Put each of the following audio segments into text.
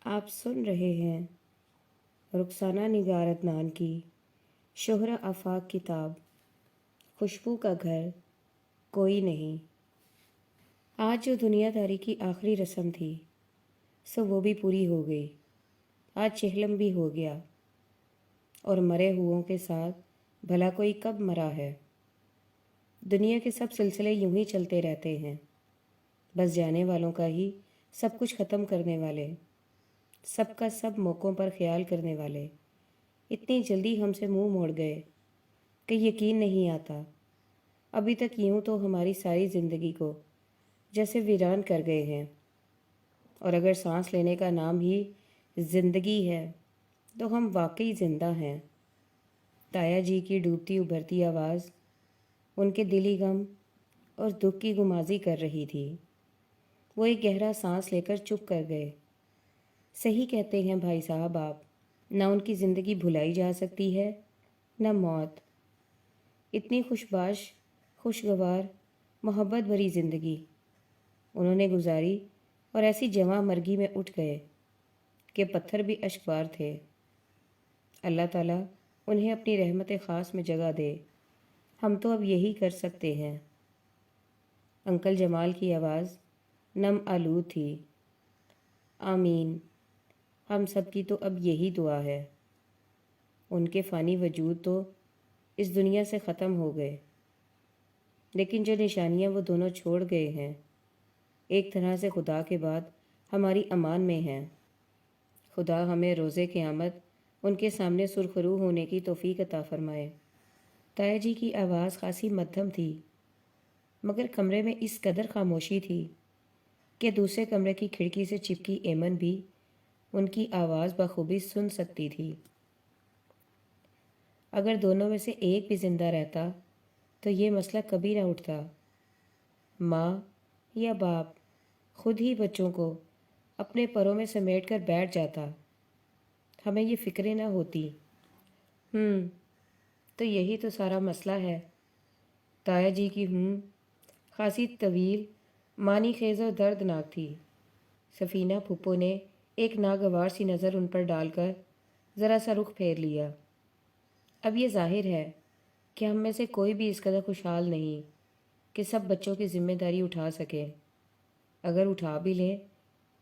آپ سن رہے ہیں رخسانہ نگار عدنان کی شہرہ آفاق کتاب خوشبو کا گھر کوئی نہیں۔ آج جو دنیا داری کی آخری رسم تھی سو وہ بھی پوری ہو گئی۔ آج چہلم بھی ہو گیا، اور مرے ہوئوں کے ساتھ بھلا کوئی کب مرا ہے؟ دنیا کے سب سلسلے یوں ہی چلتے رہتے ہیں، بس جانے والوں کا ہی سب کچھ ختم کرنے والے، سب کا سب موقعوں پر خیال کرنے والے اتنی جلدی ہم سے منہ موڑ گئے کہ یقین نہیں آتا۔ ابھی تک یوں تو ہماری ساری زندگی کو جیسے ویران کر گئے ہیں، اور اگر سانس لینے کا نام ہی زندگی ہے تو ہم واقعی زندہ ہیں۔ تایا جی کی ڈوبتی ابھرتی آواز ان کے دلی غم اور دکھ کی گمازی کر رہی تھی۔ وہ ایک گہرا سانس لے کر چپ کر گئے۔ صحیح کہتے ہیں بھائی صاحب آپ، نہ ان کی زندگی بھلائی جا سکتی ہے نہ موت۔ اتنی خوشباش، خوشگوار، محبت بھری زندگی انہوں نے گزاری، اور ایسی جواں مرگی میں اٹھ گئے کہ پتھر بھی اشکبار تھے۔ اللہ تعالیٰ انہیں اپنی رحمت خاص میں جگہ دے۔ ہم تو اب یہی کر سکتے ہیں۔ انکل جمال کی آواز نم آلود تھی۔ آمین، ہم سب کی تو اب یہی دعا ہے۔ ان کے فانی وجود تو اس دنیا سے ختم ہو گئے، لیکن جو نشانیاں وہ دونوں چھوڑ گئے ہیں ایک طرح سے خدا کے بعد ہماری امان میں ہیں۔ خدا ہمیں روزے قیامت ان کے سامنے سرخرو ہونے کی توفیق عطا فرمائے۔ تایا جی کی آواز خاصی مدھم تھی، مگر کمرے میں اس قدر خاموشی تھی کہ دوسرے کمرے کی کھڑکی سے چپکی ایمن بھی ان کی آواز بخوبی سن سکتی تھی۔ اگر دونوں میں سے ایک بھی زندہ رہتا تو یہ مسئلہ کبھی نہ اٹھتا۔ ماں یا باپ خود ہی بچوں کو اپنے پروں میں سمیٹ کر بیٹھ جاتا، ہمیں یہ فکریں نہ ہوتی۔ تو یہی تو سارا مسئلہ ہے۔ تایا جی کی خاصی طویل، معنی خیز اور دردناک تھی۔ سفینہ پھپھو نے ایک ناگوار سی نظر ان پر ڈال کر ذرا سا رخ پھیر لیا۔ اب یہ ظاہر ہے کہ ہم میں سے کوئی بھی اس قدر خوشحال نہیں کہ سب بچوں کی ذمہ داری اٹھا سکے۔ اگر اٹھا بھی لیں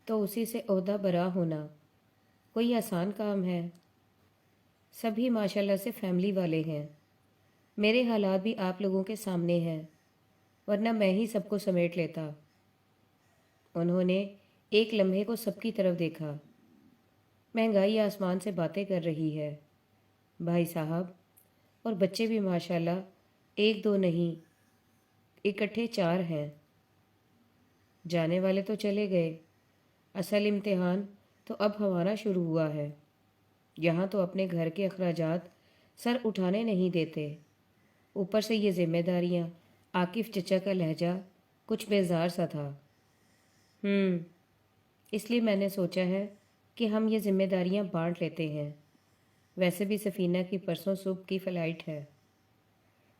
تو اسی سے عہدہ برا ہونا کوئی آسان کام ہے؟ سبھی ماشاءاللہ سے فیملی والے ہیں۔ میرے حالات بھی آپ لوگوں کے سامنے ہیں، ورنہ میں ہی سب کو سمیٹ لیتا۔ انہوں نے ایک لمحے کو سب کی طرف دیکھا۔ مہنگائی آسمان سے باتیں کر رہی ہے بھائی صاحب، اور بچے بھی ماشاءاللہ ایک دو نہیں، اکٹھے 4 ہیں۔ جانے والے تو چلے گئے، اصل امتحان تو اب ہمارا شروع ہوا ہے۔ یہاں تو اپنے گھر کے اخراجات سر اٹھانے نہیں دیتے، اوپر سے یہ ذمہ داریاں۔ عاقف چچا کا لہجہ کچھ بیزار سا تھا۔ اس لیے میں نے سوچا ہے کہ ہم یہ ذمہ داریاں بانٹ لیتے ہیں۔ ویسے بھی سفینہ کی پرسوں صبح کی فلائٹ ہے،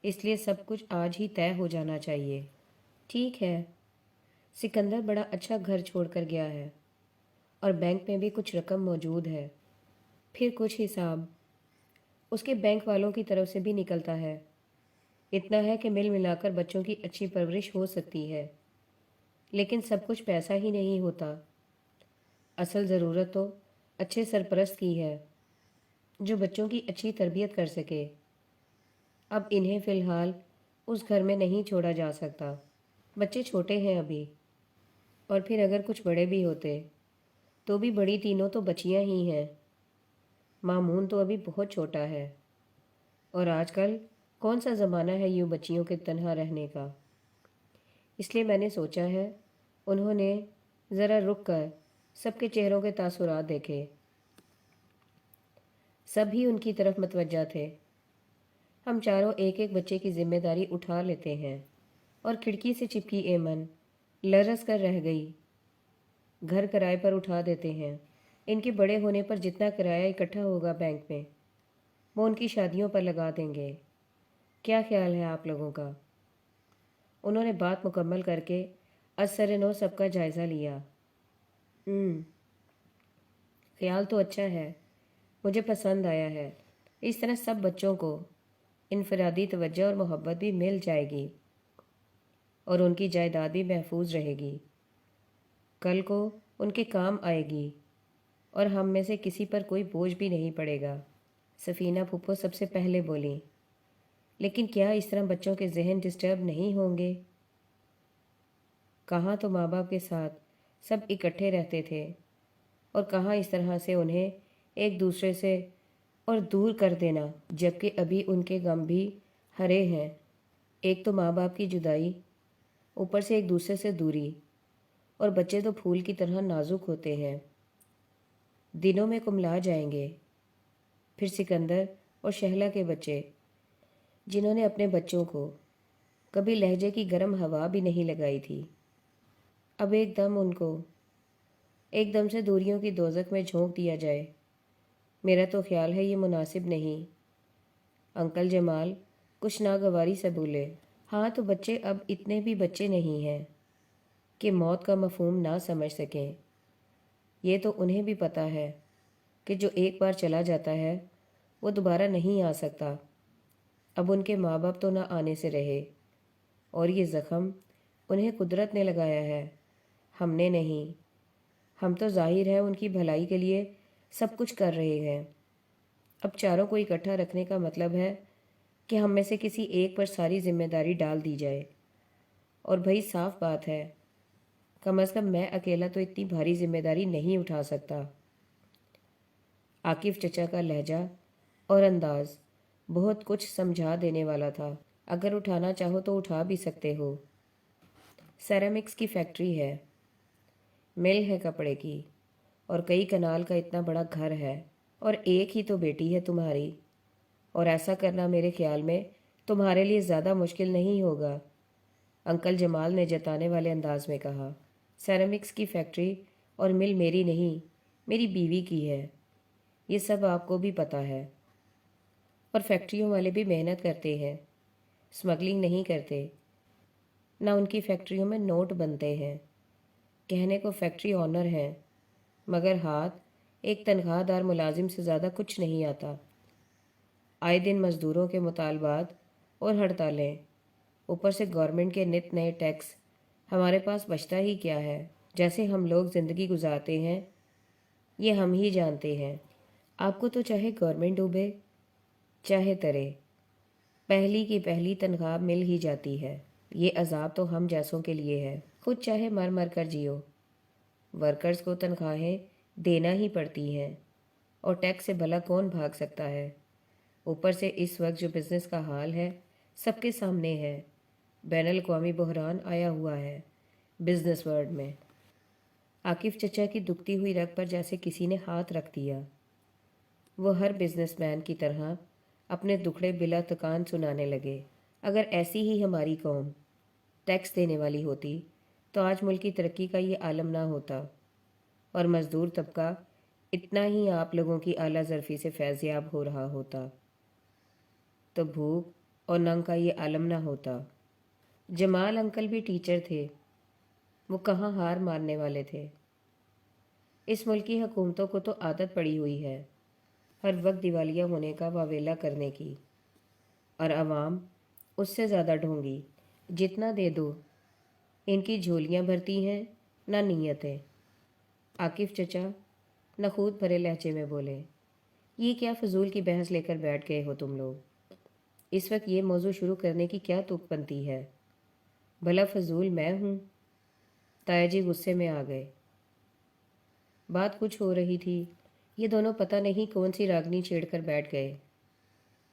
اس لیے سب کچھ آج ہی طے ہو جانا چاہیے۔ ٹھیک ہے، سکندر بڑا اچھا گھر چھوڑ کر گیا ہے، اور بینک میں بھی کچھ رقم موجود ہے۔ پھر کچھ حساب اس کے بینک والوں کی طرف سے بھی نکلتا ہے۔ اتنا ہے کہ مل ملا کر بچوں کی اچھی پرورش ہو سکتی ہے، لیکن سب کچھ پیسہ ہی نہیں ہوتا۔ اصل ضرورت تو اچھے سرپرست کی ہے جو بچوں کی اچھی تربیت کر سکے۔ اب انہیں فی الحال اس گھر میں نہیں چھوڑا جا سکتا، بچے چھوٹے ہیں ابھی، اور پھر اگر کچھ بڑے بھی ہوتے تو بھی بڑی تینوں تو بچیاں ہی ہیں۔ مامون تو ابھی بہت چھوٹا ہے، اور آج کل کون سا زمانہ ہے یوں بچیوں کے تنہا رہنے کا۔ اس لیے میں نے سوچا ہے۔ انہوں نے ذرا رک کر سب کے چہروں کے تاثرات دیکھے۔ سب ہی ان کی طرف متوجہ تھے۔ ہم چاروں ایک ایک بچے کی ذمہ داری اٹھا لیتے ہیں، اور کھڑکی سے چپکی ایمن لرز کر رہ گئی۔ گھر کرائے پر اٹھا دیتے ہیں۔ ان کے بڑے ہونے پر جتنا کرایہ اکٹھا ہوگا بینک میں وہ ان کی شادیوں پر لگا دیں گے۔ کیا خیال ہے آپ لوگوں کا؟ انہوں نے بات مکمل کر کے از سر نو سب کا جائزہ لیا۔ خیال تو اچھا ہے، مجھے پسند آیا ہے۔ اس طرح سب بچوں کو انفرادی توجہ اور محبت بھی مل جائے گی اور ان کی جائیداد بھی محفوظ رہے گی، کل کو ان کے کام آئے گی اور ہم میں سے کسی پر کوئی بوجھ بھی نہیں پڑے گا۔ سفینہ پھپھو سب سے پہلے بولیں، لیکن کیا اس طرح بچوں کے ذہن ڈسٹرب نہیں ہوں گے؟ کہاں تو ماں باپ کے ساتھ سب اکٹھے رہتے تھے اور کہاں اس طرح سے انہیں ایک دوسرے سے اور دور کر دینا، جبکہ ابھی ان کے غم بھی ہرے ہیں۔ ایک تو ماں باپ کی جدائی، اوپر سے ایک دوسرے سے دوری، اور بچے تو پھول کی طرح نازک ہوتے ہیں، دنوں میں کملا جائیں گے۔ پھر سکندر اور شہلا کے بچے، جنہوں نے اپنے بچوں کو کبھی لہجے کی گرم ہوا بھی نہیں لگائی تھی، اب ایک دم سے دوریوں کی دوزخ میں جھونک دیا جائے۔ میرا تو خیال ہے یہ مناسب نہیں۔ انکل جمال کچھ ناگواری سے بولے، ہاں تو بچے اب اتنے بھی بچے نہیں ہیں کہ موت کا مفہوم نہ سمجھ سکیں۔ یہ تو انہیں بھی پتہ ہے کہ جو ایک بار چلا جاتا ہے وہ دوبارہ نہیں آ سکتا۔ اب ان کے ماں باپ تو نہ آنے سے رہے، اور یہ زخم انہیں قدرت نے لگایا ہے، ہم نے نہیں۔ ہم تو ظاہر ہے ان کی بھلائی کے لیے سب کچھ کر رہے ہیں۔ اب چاروں کو اکٹھا رکھنے کا مطلب ہے کہ ہم میں سے کسی ایک پر ساری ذمہ داری ڈال دی جائے، اور بھئی صاف بات ہے، کم از کم میں اکیلا تو اتنی بھاری ذمہ داری نہیں اٹھا سکتا۔ عاقف چچا کا لہجہ اور انداز بہت کچھ سمجھا دینے والا تھا۔ اگر اٹھانا چاہو تو اٹھا بھی سکتے ہو۔ سیرامکس کی فیکٹری ہے، مل ہے کپڑے کی، اور کئی کنال کا اتنا بڑا گھر ہے، اور ایک ہی تو بیٹی ہے تمہاری، اور ایسا کرنا میرے خیال میں تمہارے لیے زیادہ مشکل نہیں ہوگا، انکل جمال نے جتانے والے انداز میں کہا۔ سیرامکس کی فیکٹری اور مل میری نہیں، میری بیوی کی ہے، یہ سب آپ کو بھی پتہ ہے۔ اور فیکٹریوں والے بھی محنت کرتے ہیں، اسمگلنگ نہیں کرتے، نہ ان کی فیکٹریوں میں نوٹ بنتے ہیں۔ کہنے کو فیکٹری آنر ہیں، مگر ہاتھ ایک تنخواہ دار ملازم سے زیادہ کچھ نہیں آتا۔ آئے دن مزدوروں کے مطالبات اور ہڑتالیں، اوپر سے گورنمنٹ کے نت نئے ٹیکس، ہمارے پاس بچتا ہی کیا ہے؟ جیسے ہم لوگ زندگی گزارتے ہیں یہ ہم ہی جانتے ہیں۔ آپ کو تو چاہے گورنمنٹ ڈوبے چاہے ترے، پہلی کی پہلی تنخواہ مل ہی جاتی ہے۔ یہ عذاب تو ہم جیسوں کے لیے ہے، خود چاہے مر مر کر جیو، ورکرز کو تنخواہیں دینا ہی پڑتی ہیں، اور ٹیکس سے بھلا کون بھاگ سکتا ہے؟ اوپر سے اس وقت جو بزنس کا حال ہے سب کے سامنے ہے، بین الاقوامی بحران آیا ہوا ہے بزنس ورلڈ میں۔ عاقف چچا کی دکھتی ہوئی رگ پر جیسے کسی نے ہاتھ رکھ دیا۔ وہ ہر بزنس مین کی طرح اپنے دکھڑے بلا تکان سنانے لگے۔ اگر ایسی ہی ہماری قوم ٹیکس دینے والی ہوتی تو آج ملک کی ترقی کا یہ عالم نہ ہوتا، اور مزدور طبقہ اتنا ہی آپ لوگوں کی اعلیٰ ظرفی سے فیض یاب ہو رہا ہوتا، تو بھوک اور ننگ کا یہ عالم نہ ہوتا۔ جمال انکل بھی ٹیچر تھے، وہ کہاں ہار ماننے والے تھے۔ اس ملک کی حکومتوں کو تو عادت پڑی ہوئی ہے ہر وقت دیوالیہ ہونے کا واویلا کرنے کی، اور عوام اس سے زیادہ ڈھونگی، جتنا دے دو ان کی جھولیاں بھرتی ہیں نہ نیتیں۔ عاقف چچا نخوت بھرے لہجے میں بولے، یہ کیا فضول کی بحث لے کر بیٹھ گئے ہو تم لوگ؟ اس وقت یہ موضوع شروع کرنے کی کیا تک بنتی ہے؟ بھلا فضول میں ہوں؟ تایا جی غصے میں آ گئے۔ بات کچھ ہو رہی تھی، یہ دونوں پتہ نہیں کون سی راگنی چھیڑ کر بیٹھ گئے۔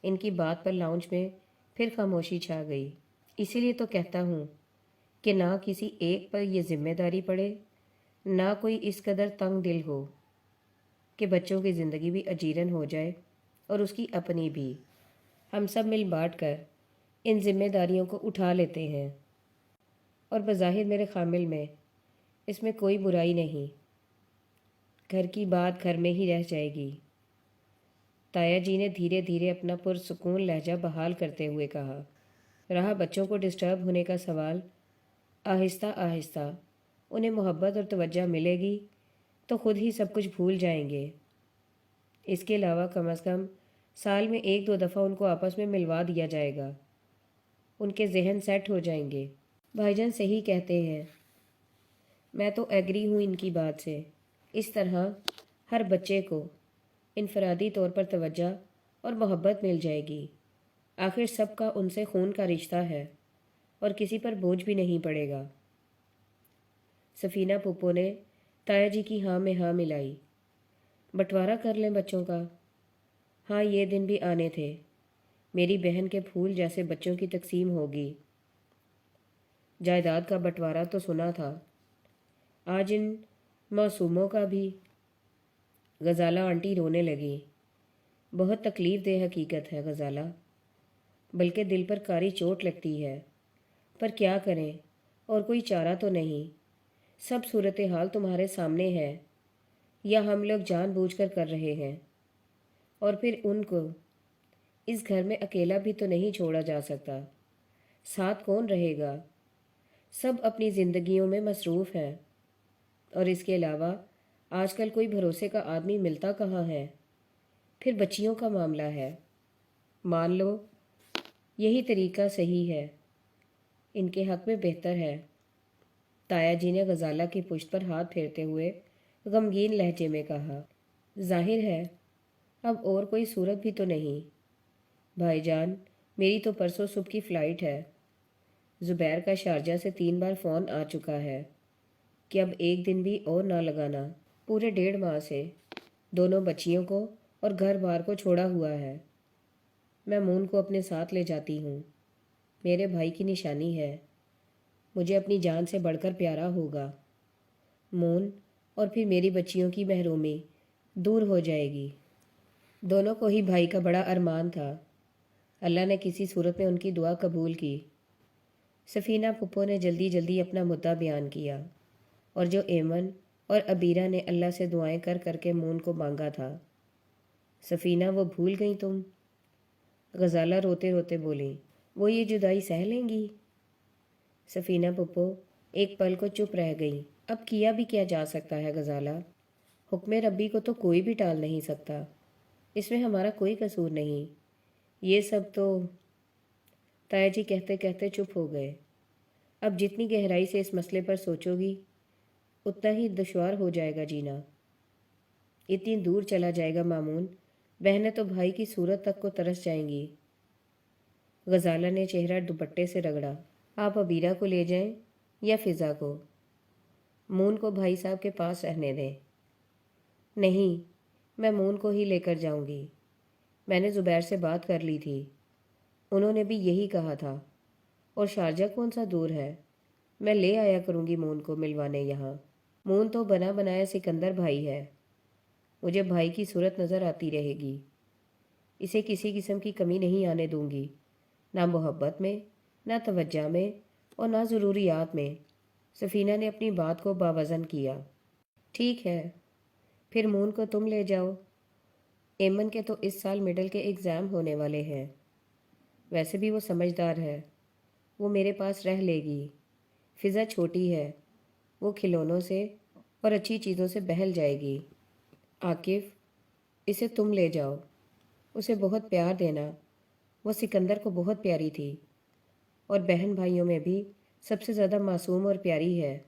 ان کی بات پر لاؤنج میں پھر خاموشی چھا گئی۔ اسی لیے تو کہتا ہوں کہ نہ کسی ایک پر یہ ذمہ داری پڑے، نہ کوئی اس قدر تنگ دل ہو کہ بچوں کی زندگی بھی اجیرن ہو جائے اور اس کی اپنی بھی۔ ہم سب مل بانٹ کر ان ذمہ داریوں کو اٹھا لیتے ہیں، اور بظاہر میرے خامل میں اس میں کوئی برائی نہیں، گھر کی بات گھر میں ہی رہ جائے گی۔ تایا جی نے دھیرے دھیرے اپنا پرسکون لہجہ بحال کرتے ہوئے کہا۔ رہا بچوں کو ڈسٹرب ہونے کا سوال، آہستہ آہستہ انہیں محبت اور توجہ ملے گی تو خود ہی سب کچھ بھول جائیں گے۔ اس کے علاوہ کم از کم سال میں 1-2 دفعہ ان کو آپس میں ملوا دیا جائے گا، ان کے ذہن سیٹ ہو جائیں گے۔ بھائی جان صحیح کہتے ہیں، میں تو ایگری ہوں ان کی بات سے۔ اس طرح ہر بچے کو انفرادی طور پر توجہ اور محبت مل جائے گی۔ آخر سب کا ان سے خون کا رشتہ ہے اور کسی پر بوجھ بھی نہیں پڑے گا۔ سفینہ پھپھو نے تایا جی کی ہاں میں ہاں ملائی۔ بٹوارا کر لیں بچوں کا؟ ہاں، یہ دن بھی آنے تھے، میری بہن کے پھول جیسے بچوں کی تقسیم ہوگی۔ جائیداد کا بٹوارا تو سنا تھا، آج ان معصوموں کا بھی؟ غزالہ آنٹی رونے لگی۔ بہت تکلیف دہ حقیقت ہے غزالہ، بلکہ دل پر کاری چوٹ لگتی ہے، پر کیا کریں، اور کوئی چارہ تو نہیں۔ سب صورتحال تمہارے سامنے ہے، یا ہم لوگ جان بوجھ کر کر رہے ہیں؟ اور پھر ان کو اس گھر میں اکیلا بھی تو نہیں چھوڑا جا سکتا، ساتھ کون رہے گا؟ سب اپنی زندگیوں میں مصروف ہیں، اور اس کے علاوہ آج کل کوئی بھروسے کا آدمی ملتا کہاں ہے؟ پھر بچیوں کا معاملہ ہے، مان لو یہی طریقہ صحیح ہے، ان کے حق میں بہتر ہے۔ تایا جی نے غزالہ کی پشت پر ہاتھ پھیرتے ہوئے غمگین لہجے میں کہا۔ ظاہر ہے اب اور کوئی صورت بھی تو نہیں۔ بھائی جان، میری تو پرسوں صبح کی فلائٹ ہے۔ زبیر کا شارجہ سے 3 بار فون آ چکا ہے کہ اب ایک دن بھی اور نہ لگانا۔ پورے 1.5 ماہ سے دونوں بچیوں کو اور گھر بار کو چھوڑا ہوا ہے۔ میں مون کو اپنے ساتھ لے جاتی ہوں، میرے بھائی کی نشانی ہے، مجھے اپنی جان سے بڑھ کر پیارا ہوگا۔ مون اور پھر میری بچیوں کی محرومی دور ہو جائے گی۔ دونوں کو ہی بھائی کا بڑا ارمان تھا، اللہ نے کسی صورت میں ان کی دعا قبول کی۔ سفینہ پھپھو نے جلدی جلدی اپنا مدعا بیان کیا، اور جو ایمن اور عبیرہ نے اللہ سے دعائیں کر کر کے مون کو مانگا تھا۔ سفینہ، وہ بھول گئی تم؟ غزالہ روتے روتے بولی۔ وہ یہ جدائی سہ لیں گی؟ سفینہ پھپھو ایک پل کو چپ رہ گئی۔ اب کیا بھی کیا جا سکتا ہے غزالہ؟ حکم ربی کو تو کوئی بھی ٹال نہیں سکتا، اس میں ہمارا کوئی قصور نہیں۔ یہ سب تو… تایا جی کہتے کہتے چپ ہو گئے۔ اب جتنی گہرائی سے اس مسئلے پر سوچو گی اتنا ہی دشوار ہو جائے گا جینا، اتنی دور چلا جائے گا مامون، بہنیں تو بھائی کی صورت تک کو ترس جائیں گی۔ غزالہ نے چہرہ دوپٹے سے رگڑا۔ آپ عبیرہ کو لے جائیں یا فضا کو؟ مون کو بھائی صاحب کے پاس رہنے دیں۔ نہیں، میں مون کو ہی لے کر جاؤں گی، میں نے زبیر سے بات کر لی تھی، انہوں نے بھی یہی کہا تھا، اور شارجہ کون سا دور ہے، میں لے آیا کروں گی مون کو ملوانے یہاں۔ مون تو بنا بنایا سکندر بھائی ہے، مجھے بھائی کی صورت نظر آتی رہے گی، اسے کسی قسم کی کمی نہیں آنے دوں گی، نہ محبت میں، نہ توجہ میں، اور نہ ضروریات میں۔ سفینہ نے اپنی بات کو باوزن کیا۔ ٹھیک ہے، پھر مون کو تم لے جاؤ، ایمن کے تو اس سال مڈل کے ایگزام ہونے والے ہیں، ویسے بھی وہ سمجھدار ہے، وہ میرے پاس رہ لے گی۔ فضا چھوٹی ہے، وہ کھلونوں سے اور اچھی چیزوں سے بہل جائے گی۔ عاقف، اسے تم لے جاؤ، اسے بہت پیار دینا، وہ سکندر کو بہت پیاری تھی، اور بہن بھائیوں میں بھی سب سے زیادہ معصوم اور پیاری ہے۔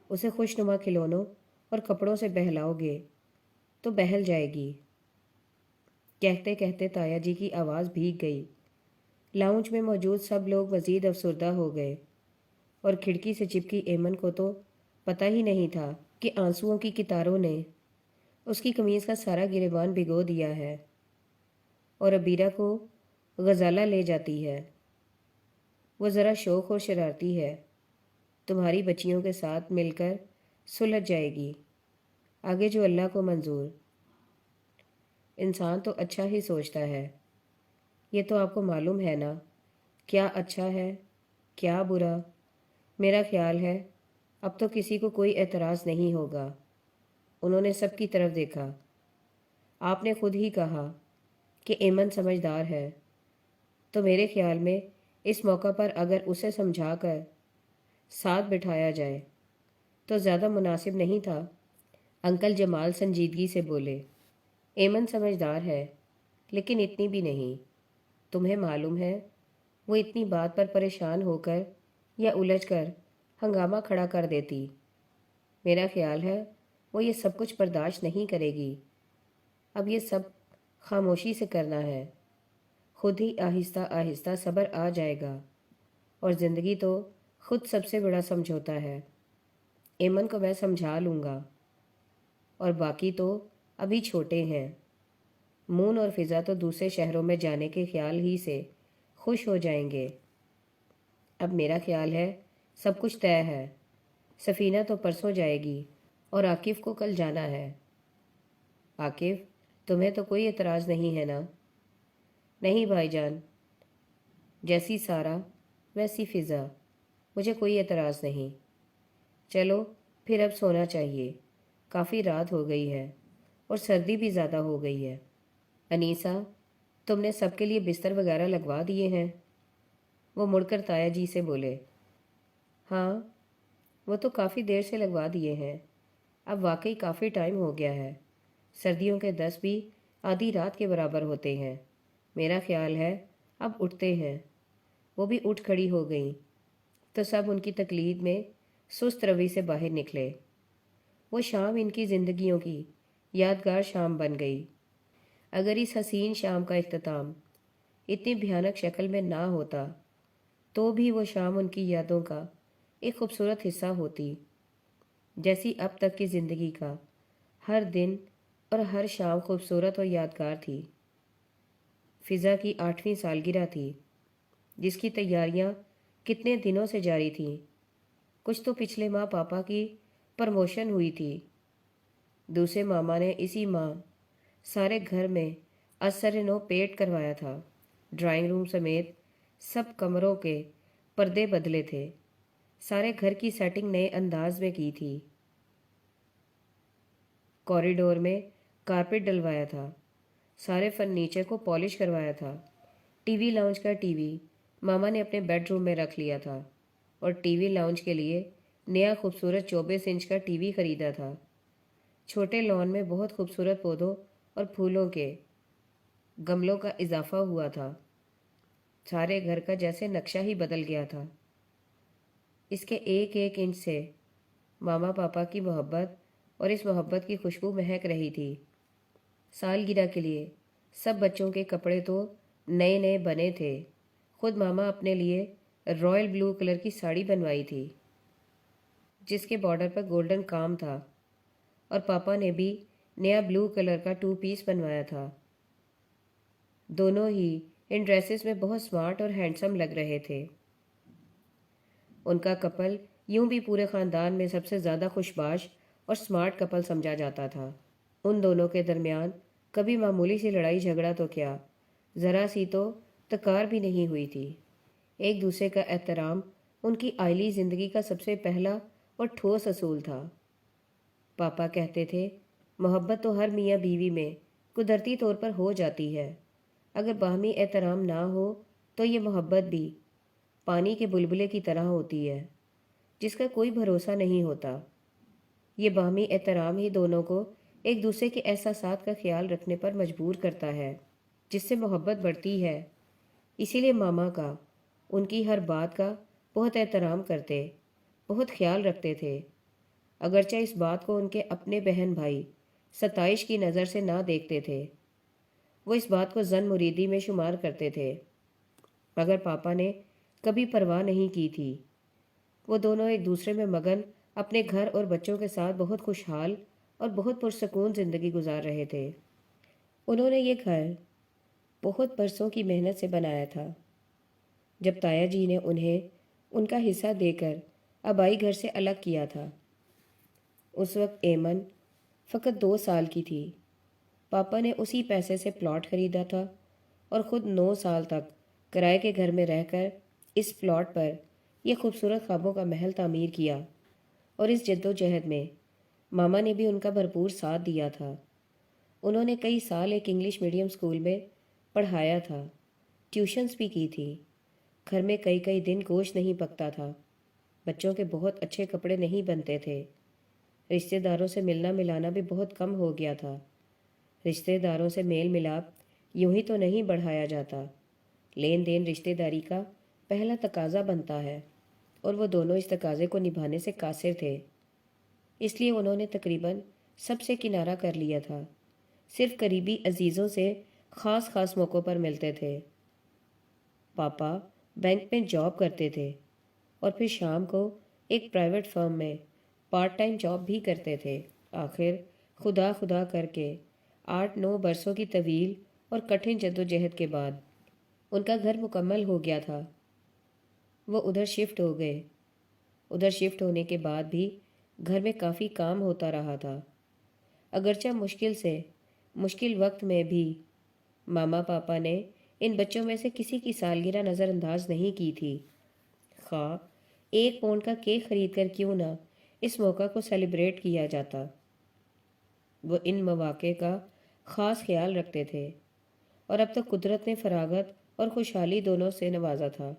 اسے خوش نما کھلونوں اور کپڑوں سے بہلاؤ گے تو بہل جائے گی۔ کہتے کہتے تایا جی کی آواز بھیگ گئی۔ لاؤنج میں موجود سب لوگ مزید افسردہ ہو گئے، اور کھڑکی سے چپکی ایمن کو تو پتہ ہی نہیں تھا کہ آنسوؤں کی قطاروں نے اس کی قمیض کا سارا گریبان بھگو دیا ہے، اور عبیرہ کو غزالہ لے جاتی ہے۔ وہ ذرا شوخ اور شرارتی ہے، تمہاری بچیوں کے ساتھ مل کر سلجھ جائے گی، آگے جو اللہ کو منظور۔ انسان تو اچھا ہی سوچتا ہے، یہ تو آپ کو معلوم ہے نا، کیا اچھا ہے کیا برا۔ میرا خیال ہے اب تو کسی کو کوئی اعتراض نہیں ہوگا۔ انہوں نے سب کی طرف دیکھا۔ آپ نے خود ہی کہا کہ ایمن سمجھدار ہے، تو میرے خیال میں اس موقع پر اگر اسے سمجھا کر ساتھ بٹھایا جائے تو زیادہ مناسب نہیں تھا؟ انکل جمال سنجیدگی سے بولے۔ ایمن سمجھدار ہے لیکن اتنی بھی نہیں۔ تمہیں معلوم ہے وہ اتنی بات پر پریشان ہو کر یا الجھ کر ہنگامہ کھڑا کر دیتی۔ میرا خیال ہے وہ یہ سب کچھ برداشت نہیں کرے گی۔ اب یہ سب خاموشی سے کرنا ہے، خود ہی آہستہ آہستہ صبر آ جائے گا، اور زندگی تو خود سب سے بڑا سمجھوتا ہے۔ ایمن کو میں سمجھا لوں گا، اور باقی تو ابھی چھوٹے ہیں۔ مون اور فضا تو دوسرے شہروں میں جانے کے خیال ہی سے خوش ہو جائیں گے۔ اب میرا خیال ہے سب کچھ طے ہے۔ سفینہ تو پرسوں جائے گی اور عاقف کو کل جانا ہے۔ عاقف، تمہیں تو کوئی اعتراض نہیں ہے نا؟ نہیں بھائی جان، جیسی سارا ویسی فضا، مجھے کوئی اعتراض نہیں۔ چلو پھر اب سونا چاہیے، کافی رات ہو گئی ہے اور سردی بھی زیادہ ہو گئی ہے۔ انیسہ، تم نے سب کے لیے بستر وغیرہ لگوا دیے ہیں؟ وہ مڑ کر تایا جی سے بولے۔ ہاں، وہ تو کافی دیر سے لگوا دیے ہیں۔ اب واقعی کافی ٹائم ہو گیا ہے۔ سردیوں کے 10 بھی آدھی رات کے برابر ہوتے ہیں۔ میرا خیال ہے اب اٹھتے ہیں۔ وہ بھی اٹھ کھڑی ہو گئیں تو سب ان کی تقلید میں سست روی سے باہر نکلے۔ وہ شام ان کی زندگیوں کی یادگار شام بن گئی۔ اگر اس حسین شام کا اختتام اتنی بھیانک شکل میں نہ ہوتا تو بھی وہ شام ان کی یادوں کا ایک خوبصورت حصہ ہوتی، جیسی اب تک کی زندگی کا ہر دن اور ہر شام خوبصورت اور یادگار تھی۔ فضا کی 8ویں سالگرہ تھی، جس کی تیاریاں کتنے دنوں سے جاری تھیں۔ کچھ تو پچھلے ماہ پاپا کی پرموشن ہوئی تھی، دوسرے ماما نے اسی ماہ سارے گھر میں اثر نو پیٹ کروایا تھا۔ ڈرائنگ روم سمیت سب کمروں کے پردے بدلے تھے، سارے گھر کی سیٹنگ نئے انداز میں کی تھی۔ کوریڈور میں کارپیٹ ڈلوایا تھا، سارے فرنیچر کو پالش کروایا تھا۔ ٹی وی لاؤنج کا ٹی وی ماما نے اپنے بیڈ روم میں رکھ لیا تھا، اور ٹی وی لاؤنج کے لیے نیا خوبصورت 24 انچ کا ٹی وی خریدا تھا۔ چھوٹے لان میں بہت خوبصورت پودوں اور پھولوں کے گملوں کا اضافہ ہوا تھا۔ سارے گھر کا جیسے نقشہ ہی بدل گیا تھا۔ اس کے ایک ایک انچ سے ماما پاپا کی محبت اور اس محبت کی خوشبو مہک رہی تھی۔ سالگرہ کے لیے سب بچوں کے کپڑے تو نئے نئے بنے تھے۔ خود ماما اپنے لیے رائل بلو کلر کی ساڑی بنوائی تھی، جس کے بارڈر پر گولڈن کام تھا، اور پاپا نے بھی نیا بلو کلر کا 2 پیس بنوایا تھا۔ دونوں ہی ان ڈریسز میں بہت سمارٹ اور ہینڈسم لگ رہے تھے۔ ان کا کپل یوں بھی پورے خاندان میں سب سے زیادہ خوشباش اور سمارٹ کپل سمجھا جاتا تھا۔ ان دونوں کے درمیان کبھی معمولی سی لڑائی جھگڑا تو کیا، ذرا سی تو تکرار بھی نہیں ہوئی تھی۔ ایک دوسرے کا احترام ان کی آئلی زندگی کا سب سے پہلا اور ٹھوس اصول تھا۔ پاپا کہتے تھے محبت تو ہر میاں بیوی میں قدرتی طور پر ہو جاتی ہے، اگر باہمی احترام نہ ہو تو یہ محبت بھی پانی کے بلبلے کی طرح ہوتی ہے، جس کا کوئی بھروسہ نہیں ہوتا۔ یہ باہمی احترام ہی دونوں کو ایک دوسرے کے احساسات کا خیال رکھنے پر مجبور کرتا ہے، جس سے محبت بڑھتی ہے۔ اسی لیے ماما کا ان کی ہر بات کا بہت احترام کرتے، بہت خیال رکھتے تھے، اگرچہ اس بات کو ان کے اپنے بہن بھائی ستائش کی نظر سے نہ دیکھتے تھے۔ وہ اس بات کو زن مریدی میں شمار کرتے تھے، مگر پاپا نے کبھی پرواہ نہیں کی تھی۔ وہ دونوں ایک دوسرے میں مگن اپنے گھر اور بچوں کے ساتھ بہت خوشحال اور بہت پرسکون زندگی گزار رہے تھے۔ انہوں نے یہ گھر بہت برسوں کی محنت سے بنایا تھا۔ جب تایا جی نے انہیں ان کا حصہ دے کر آبائی گھر سے الگ کیا تھا، اس وقت ایمن فقط 2 سال کی تھی۔ پاپا نے اسی پیسے سے پلاٹ خریدا تھا اور خود 9 سال تک کرائے کے گھر میں رہ کر اس پلاٹ پر یہ خوبصورت خوابوں کا محل تعمیر کیا، اور اس جد و جہد میں ماما نے بھی ان کا بھرپور ساتھ دیا تھا۔ انہوں نے کئی سال ایک انگلش میڈیم اسکول میں پڑھایا تھا، ٹیوشنز بھی کی تھی۔ گھر میں کئی کئی دن گوشت نہیں پکتا تھا، بچوں کے بہت اچھے کپڑے نہیں بنتے تھے، رشتہ داروں سے ملنا ملانا بھی بہت کم ہو گیا تھا۔ رشتہ داروں سے میل ملاپ یوں ہی تو نہیں بڑھایا جاتا، لین دین رشتہ داری کا پہلا تقاضا بنتا ہے، اور وہ دونوں اس تقاضے کو نبھانے سے قاصر تھے۔ اس لیے انہوں نے تقریباً سب سے کنارہ کر لیا تھا، صرف قریبی عزیزوں سے خاص خاص موقعوں پر ملتے تھے۔ پاپا بینک میں جاب کرتے تھے اور پھر شام کو ایک پرائیویٹ فرم میں پارٹ ٹائم جاب بھی کرتے تھے۔ آخر خدا خدا کر کے 8-9 برسوں کی طویل اور کٹھن جدوجہد کے بعد ان کا گھر مکمل ہو گیا تھا۔ وہ ادھر شفٹ ہو گئے۔ ادھر شفٹ ہونے کے بعد بھی گھر میں کافی کام ہوتا رہا تھا، اگرچہ مشکل سے مشکل وقت میں بھی ماما پاپا نے ان بچوں میں سے کسی کی سالگرہ نظر انداز نہیں کی تھی۔ خواہ 1 پاؤنڈ کا کیک خرید کر کیوں نہ اس موقع کو سیلیبریٹ کیا جاتا، وہ ان مواقع کا خاص خیال رکھتے تھے، اور اب تک قدرت نے فراغت اور خوشحالی دونوں سے نوازا تھا،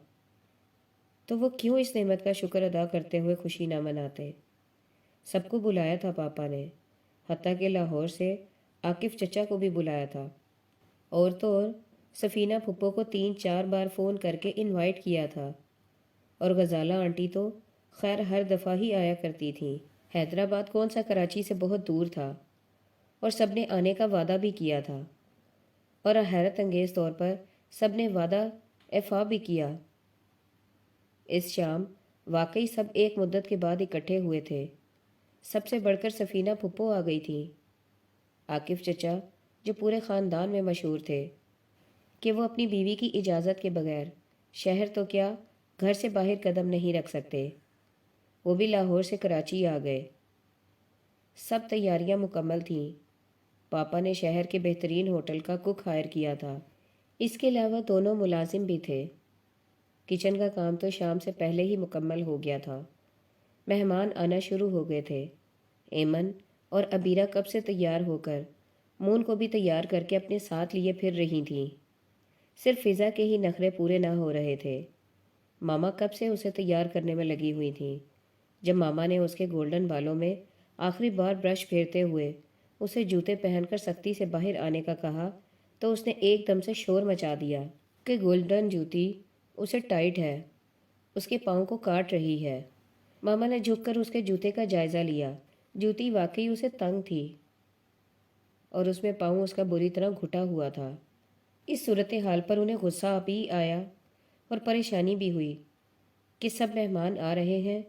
تو وہ کیوں اس نعمت کا شکر ادا کرتے ہوئے خوشی نہ مناتے۔ سب کو بلایا تھا پاپا نے، حتیٰ کہ لاہور سے عاقف چچا کو بھی بلایا تھا، اور تو اور سفینہ پھپھو کو 3-4 بار فون کر کے انوائٹ کیا تھا، اور غزالہ آنٹی تو خیر ہر دفعہ ہی آیا کرتی تھیں۔ حیدرآباد کون سا کراچی سے بہت دور تھا، اور سب نے آنے کا وعدہ بھی کیا تھا، اور حیرت انگیز طور پر سب نے وعدہ ایفا بھی کیا۔ اس شام واقعی سب ایک مدت کے بعد اکٹھے ہوئے تھے۔ سب سے بڑھ کر سفینہ پھپھو آ گئی تھیں۔ عاقف چچا جو پورے خاندان میں مشہور تھے کہ وہ اپنی بیوی کی اجازت کے بغیر شہر تو کیا گھر سے باہر قدم نہیں رکھ سکتے، وہ بھی لاہور سے کراچی آ گئے۔ سب تیاریاں مکمل تھیں۔ پاپا نے شہر کے بہترین ہوٹل کا کک ہائر کیا تھا، اس کے علاوہ دونوں ملازم بھی تھے۔ کچن کا کام تو شام سے پہلے ہی مکمل ہو گیا تھا۔ مہمان آنا شروع ہو گئے تھے۔ ایمن اور عبیرہ کب سے تیار ہو کر مون کو بھی تیار کر کے اپنے ساتھ لیے پھر رہی تھیں۔ صرف فضا کے ہی نخرے پورے نہ ہو رہے تھے۔ ماما کب سے اسے تیار کرنے میں لگی ہوئی تھیں۔ جب ماما نے اس کے گولڈن بالوں میں آخری بار برش پھیرتے ہوئے اسے جوتے پہن کر سختی سے باہر آنے کا کہا تو اس نے ایک دم سے شور مچا دیا کہ گولڈن جوتی اسے ٹائٹ ہے، اس کے پاؤں کو کاٹ رہی ہے۔ ماما نے جھک کر اس کے جوتے کا جائزہ لیا۔ جوتی واقعی اسے تنگ تھی، اور اس میں پاؤں اس کا بری طرح گھٹا ہوا تھا۔ اس صورتحال پر انہیں غصہ بھی آیا اور پریشانی بھی ہوئی کہ سب مہمان آ رہے ہیں،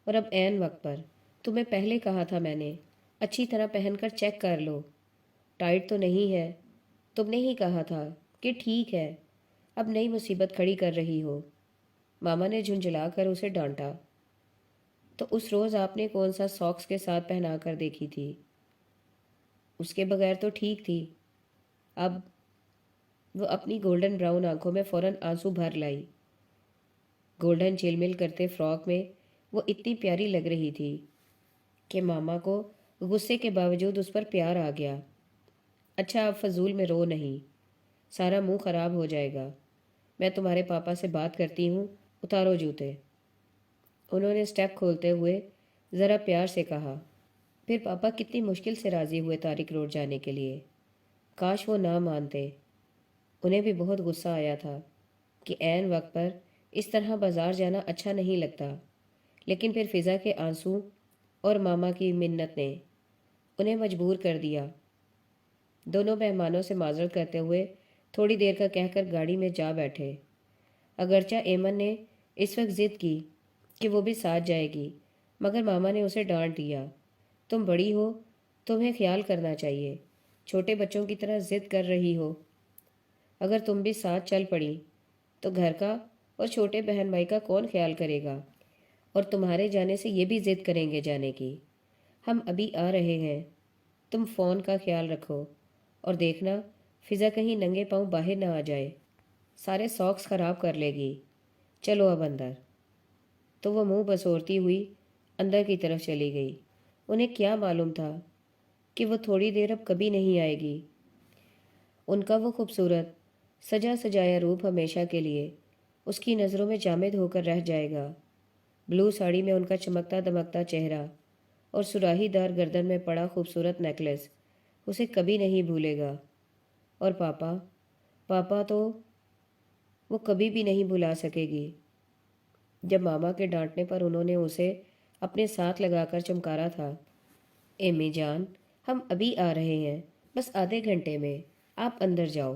اور اب عین وقت پر۔ تمہیں پہلے کہا تھا میں نے، اچھی طرح پہن کر چیک کر لو، ٹائٹ تو نہیں ہے۔ تم نے ہی کہا تھا کہ ٹھیک ہے، اب نئی مصیبت کھڑی کر رہی ہو۔ ماما نے جھنجھلا کر اسے ڈانٹا۔ تو اس روز آپ نے کون سا ساکس کے ساتھ پہنا کر دیکھی تھی؟ اس کے بغیر تو ٹھیک تھی۔ اب وہ اپنی گولڈن براؤن آنکھوں میں فوراً آنسو بھر لائی۔ گولڈن چل مل کرتے فراک میں وہ اتنی پیاری لگ رہی تھی کہ ماما کو غصے کے باوجود اس پر پیار آ گیا۔ اچھا اب فضول میں رو نہیں، سارا منہ خراب ہو جائے گا۔ میں تمہارے پاپا سے بات کرتی ہوں، اتارو جوتے۔ انہوں نے سٹیپ کھولتے ہوئے ذرا پیار سے کہا۔ پھر پاپا کتنی مشکل سے راضی ہوئے طارق روڈ جانے کے لیے۔ کاش وہ نہ مانتے۔ انہیں بھی بہت غصہ آیا تھا کہ عین وقت پر اس طرح بازار جانا اچھا نہیں لگتا، لیکن پھر فضا کے آنسو اور ماما کی منت نے انہیں مجبور کر دیا۔ دونوں مہمانوں سے معذرت کرتے ہوئے تھوڑی دیر کا کہہ کر گاڑی میں جا بیٹھے۔ اگرچہ ایمن نے اس وقت ضد کی کہ وہ بھی ساتھ جائے گی، مگر ماما نے اسے ڈانٹ دیا۔ تم بڑی ہو، تمہیں خیال کرنا چاہیے، چھوٹے بچوں کی طرح ضد کر رہی ہو۔ اگر تم بھی ساتھ چل پڑی تو گھر کا اور چھوٹے بہن بھائی کا کون خیال کرے گا؟ اور تمہارے جانے سے یہ بھی ضد کریں گے جانے کی۔ ہم ابھی آ رہے ہیں، تم فون کا خیال رکھو، اور دیکھنا فضا کہیں ننگے پاؤں باہر نہ آ جائے، سارے ساکس خراب کر لے گی۔ چلو اب اندر۔ تو وہ منہ بسورتی ہوئی اندر کی طرف چلی گئی۔ انہیں کیا معلوم تھا کہ وہ تھوڑی دیر اب کبھی نہیں آئے گی۔ ان کا وہ خوبصورت سجا سجایا روپ ہمیشہ کے لیے اس کی نظروں میں جامد ہو کر رہ جائے گا۔ بلو ساڑی میں ان کا چمکتا دمکتا چہرہ اور سراہی دار گردن میں پڑا خوبصورت نیکلس اسے کبھی نہیں بھولے گا۔ اور پاپا تو وہ کبھی بھی نہیں بھلا سکے گی۔ جب ماما کے ڈانٹنے پر انہوں نے اسے اپنے ساتھ لگا کر چمکارا تھا، امی جان ہم ابھی آ رہے ہیں، بس آدھے گھنٹے میں، آپ اندر جاؤ۔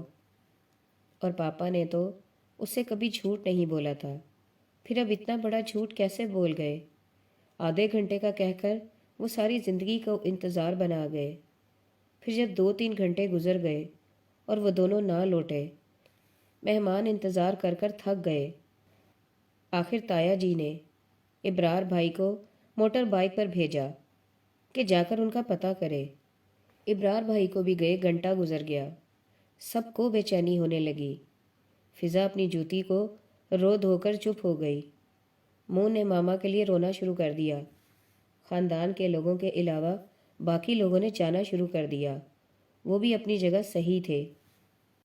اور پاپا نے تو اس سے کبھی جھوٹ نہیں بولا تھا، پھر اب اتنا بڑا جھوٹ کیسے بول گئے؟ آدھے گھنٹے کا کہہ کر وہ ساری زندگی کو انتظار بنا گئے۔ پھر جب 2-3 گھنٹے گزر گئے اور وہ دونوں نہ لوٹے، مہمان انتظار کر کر تھک گئے، آخر تایا جی نے ابرار بھائی کو موٹر بائیک پر بھیجا کہ جا کر ان کا پتہ کرے۔ ابرار بھائی کو بھی گئے گھنٹہ گزر گیا، سب کو بے چینی ہونے لگی۔ فضا اپنی جوتی کو رو دھو کر چپ ہو گئی۔ منہ نے ماما کے لیے رونا شروع کر دیا۔ خاندان کے لوگوں کے علاوہ باقی لوگوں نے جانا شروع کر دیا، وہ بھی اپنی جگہ صحیح تھے۔